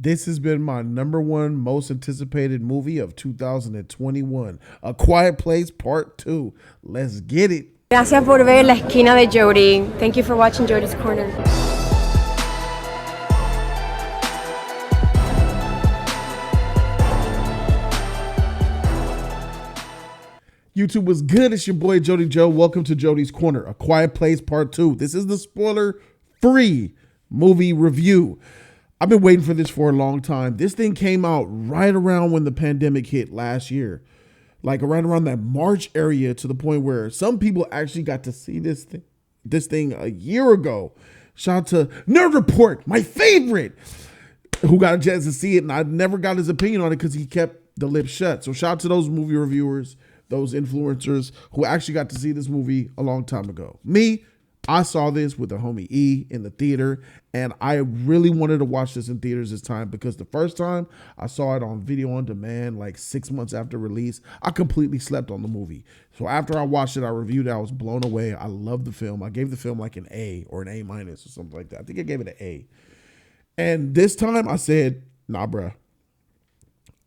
This has been my number one most anticipated movie of 2021. A Quiet Place Part 2. Let's get it. Gracias por ver La Esquina de Jody. Thank you for watching Jody's Corner. YouTube was good. It's your boy Jody Joe. Welcome to Jody's Corner, A Quiet Place Part 2. This is the spoiler-free movie review. I've been waiting for this for a long time. This thing came out right around when the pandemic hit last year. Like right around that March area, to the point where some people actually got to see this thing a year ago. Shout out to Nerd Report, my favorite, who got a chance to see it, and I never got his opinion on it because he kept the lips shut. So shout out to those movie reviewers, those influencers who actually got to see this movie a long time ago. Me, I saw this with the homie E in the theater, and I really wanted to watch this in theaters this time because the first time I saw it on video on demand, like 6 months after release, I completely slept on the movie. So after I watched it, I reviewed it, I was blown away. I loved the film. I gave the film like an A or an A minus or something like that. I think I gave it an A. And this time I said, nah, bruh,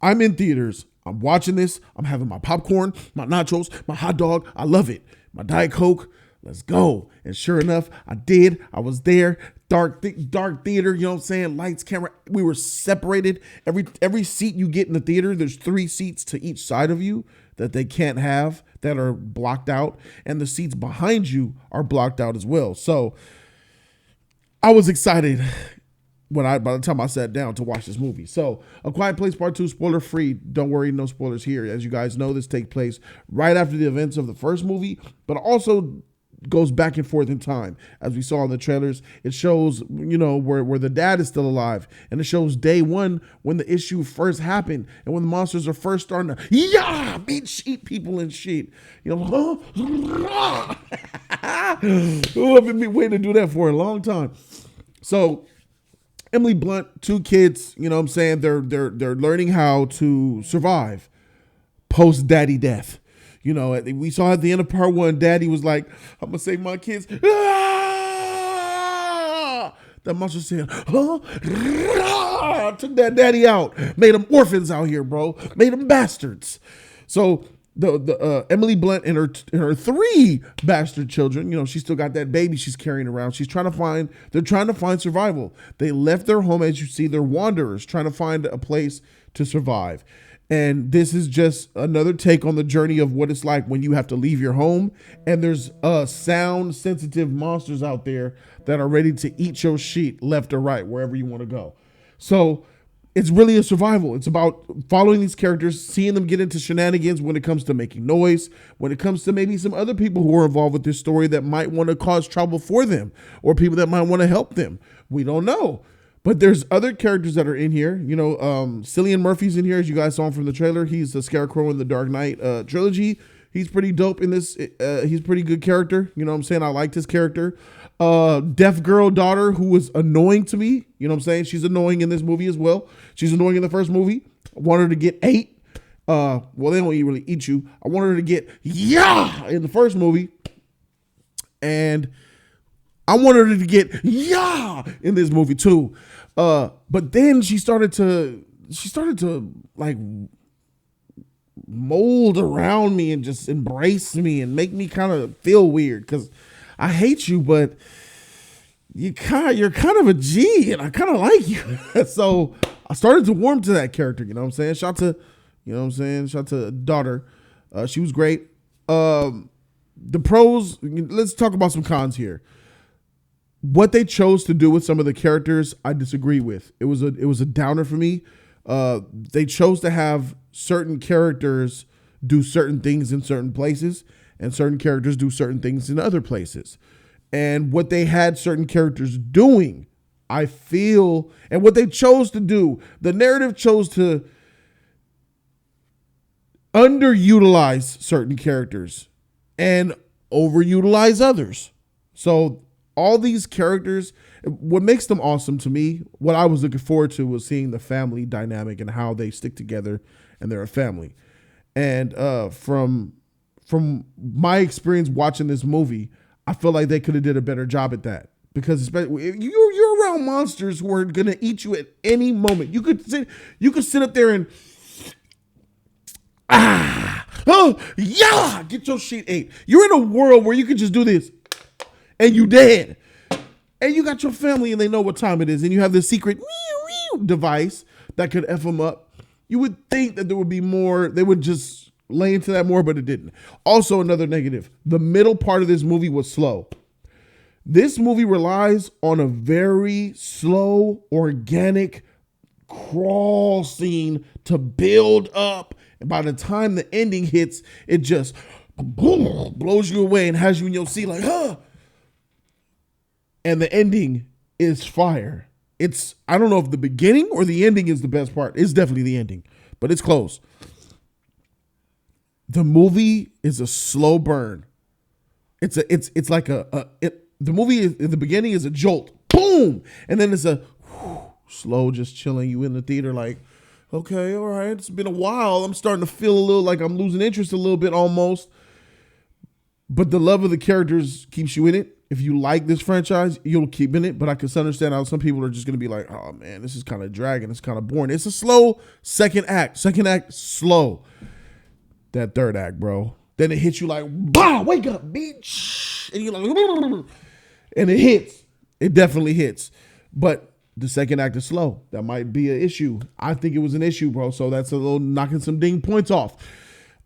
I'm in theaters. I'm watching this. I'm having my popcorn, my nachos, my hot dog. I love it. My Diet Coke. Let's go. And sure enough, I did. I was there. Dark theater, you know what I'm saying? Lights, camera. We were separated. Every seat you get in the theater, there's 3 seats to each side of you that they can't have, that are blocked out. And the seats behind you are blocked out as well. So I was excited by the time I sat down to watch this movie. So A Quiet Place Part 2, spoiler free. Don't worry, no spoilers here. As you guys know, this takes place right after the events of the first movie, but also goes back and forth in time. As we saw in the trailers, it shows, you know, where the dad is still alive, and it shows day one when the issue first happened and when the monsters are first starting to eat people and shit. You know, oh, I've been waiting to do that for a long time. So Emily Blunt, 2 kids, you know what I'm saying, they're learning how to survive post daddy death. You know, we saw at the end of part 1, daddy was like, I'm going to save my kids. Ah! That monster said, huh? Took that daddy out. Made them orphans out here, bro. Made them bastards. So the Emily Blunt and her 3 bastard children, you know, she still got that baby she's carrying around. They're trying to find survival. They left their home. As you see, they're wanderers trying to find a place to survive. And this is just another take on the journey of what it's like when you have to leave your home and there's sound sensitive monsters out there that are ready to eat your shit left or right, wherever you want to go. So it's really a survival. It's about following these characters, seeing them get into shenanigans when it comes to making noise, when it comes to maybe some other people who are involved with this story that might want to cause trouble for them, or people that might want to help them. We don't know. But there's other characters that are in here. You know, Cillian Murphy's in here, as you guys saw him from the trailer. He's the Scarecrow in the Dark Knight trilogy. He's pretty dope in this. He's a pretty good character. You know what I'm saying? I liked his character. Deaf girl daughter who was annoying to me. You know what I'm saying? She's annoying in this movie as well. She's annoying in the first movie. I want her to get 8. Well, they don't really eat you. I want her to get in the first movie. And I wanted her to get in this movie too. But then she started to like mold around me and just embrace me and make me kind of feel weird because I hate you, but you're kind of a G and I kind of like you. So I started to warm to that character, you know what I'm saying? Shout to daughter. She was great. The pros, let's talk about some cons here. What they chose to do with some of the characters, I disagree with. It was a downer for me. They chose to have certain characters do certain things in certain places and certain characters do certain things in other places. And what they had certain characters doing, I feel, and what they chose to do, the narrative chose to underutilize certain characters and overutilize others. So all these characters, what makes them awesome to me, what I was looking forward to was seeing the family dynamic and how they stick together and they're a family. And from my experience watching this movie, I feel like they could have did a better job at that because you're you're around monsters who are gonna eat you at any moment. You could sit up there and get your shit ate. You're in a world where you could just do this and you dead. And you got your family and they know what time it is, and you have this secret device that could F them up. You would think that there would be more, they would just lay into that more, but it didn't. Also, another negative, the middle part of this movie was slow. This movie relies on a very slow, organic crawl scene to build up. And by the time the ending hits, it just blows you away and has you in your seat like, huh. And the ending is fire. I don't know if the beginning or the ending is the best part. It's definitely the ending, but it's close. The movie is a slow burn. The movie is, in the beginning is a jolt, boom, and then it's a slow, just chilling you in the theater like, okay, all right, it's been a while. I'm starting to feel a little like I'm losing interest a little bit almost. But the love of the characters keeps you in it. If you like this franchise, you'll keep in it. But I can understand how some people are just going to be like, oh, man, this is kind of dragging. It's kind of boring. It's a slow second act. Second act, slow. That third act, bro. Then it hits you like, wow, wake up, bitch. And you're like, and it hits. It definitely hits. But the second act is slow. That might be an issue. I think it was an issue, bro. So that's a little knocking some ding points off.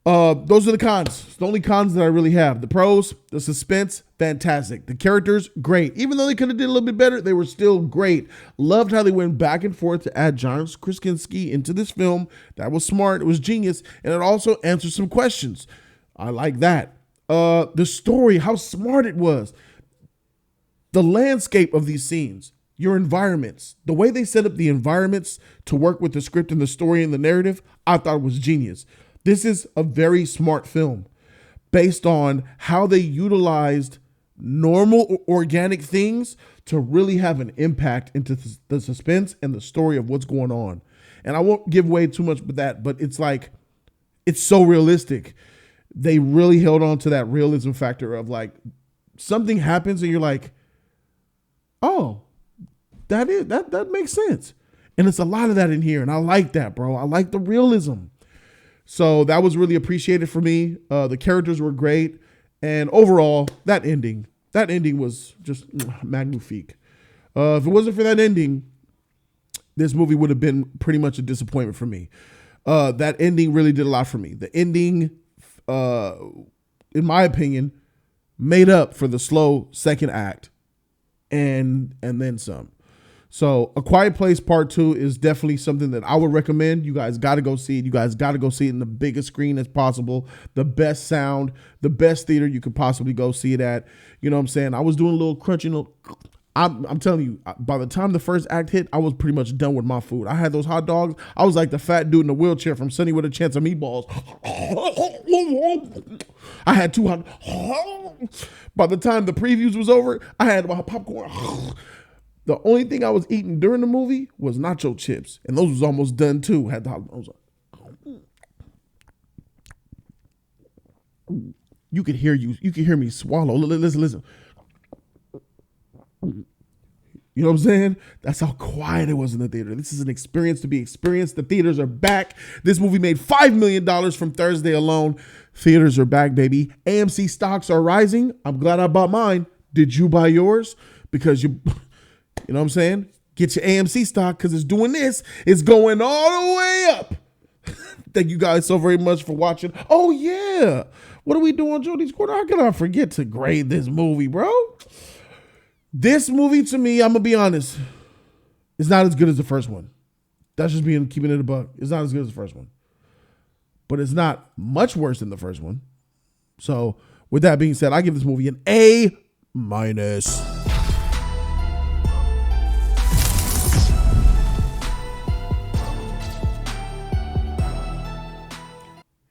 Those are the cons. It's the only cons that I really have. The pros, the suspense, fantastic. The characters, great. Even though they could have did a little bit better, they were still great. Loved how they went back and forth to add John Krasinski into this film. That was smart. It was genius. And it also answered some questions. I like that. The story, how smart it was. The landscape of these scenes, your environments, the way they set up the environments to work with the script and the story and the narrative, I thought was genius. This is a very smart film based on how they utilized normal organic things to really have an impact into the suspense and the story of what's going on. And I won't give away too much with that, but it's like, it's so realistic. They really held on to that realism factor of like something happens and you're like, oh, that makes sense. And it's a lot of that in here. And I like that, bro. I like the realism. So that was really appreciated for me. The characters were great. And overall, that ending was just magnifique. If it wasn't for that ending, this movie would have been pretty much a disappointment for me. That ending really did a lot for me. The ending, in my opinion, made up for the slow second act and then some. So A Quiet Place Part 2 is definitely something that I would recommend. You guys got to go see it. You guys got to go see it in the biggest screen as possible. The best sound, the best theater you could possibly go see it at. You know what I'm saying? I was doing a little crunching. I'm telling you, by the time the first act hit, I was pretty much done with my food. I had those hot dogs. I was like the fat dude in the wheelchair from Sunny with a Chance of Meatballs. I had 2 hot. By the time the previews was over, I had my popcorn. The only thing I was eating during the movie was nacho chips, and those was almost done too. Had the I was like, you could hear me swallow. Listen. You know what I'm saying? That's how quiet it was in the theater. This is an experience to be experienced. The theaters are back. This movie made $5 million from Thursday alone. Theaters are back, baby. AMC stocks are rising. I'm glad I bought mine. Did you buy yours? Because you know what I'm saying? Get your AMC stock because it's doing this. It's going all the way up. Thank you guys so very much for watching. Oh, yeah. What are we doing, Jody's Corner? How can I forget to grade this movie, bro? This movie, to me, I'm going to be honest, is not as good as the first one. That's just keeping it a buck. It's not as good as the first one. But it's not much worse than the first one. So, with that being said, I give this movie an A-.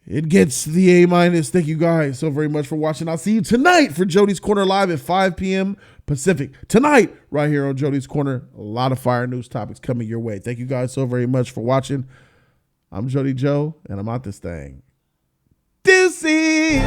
It gets the A-. Thank you guys so very much for watching. I'll see you tonight for Jody's Corner live at 5 p.m. Pacific. Tonight, right here on Jody's Corner, a lot of fire news topics coming your way. Thank you guys so very much for watching. I'm Jody Joe, and I'm out this thing. Deuces!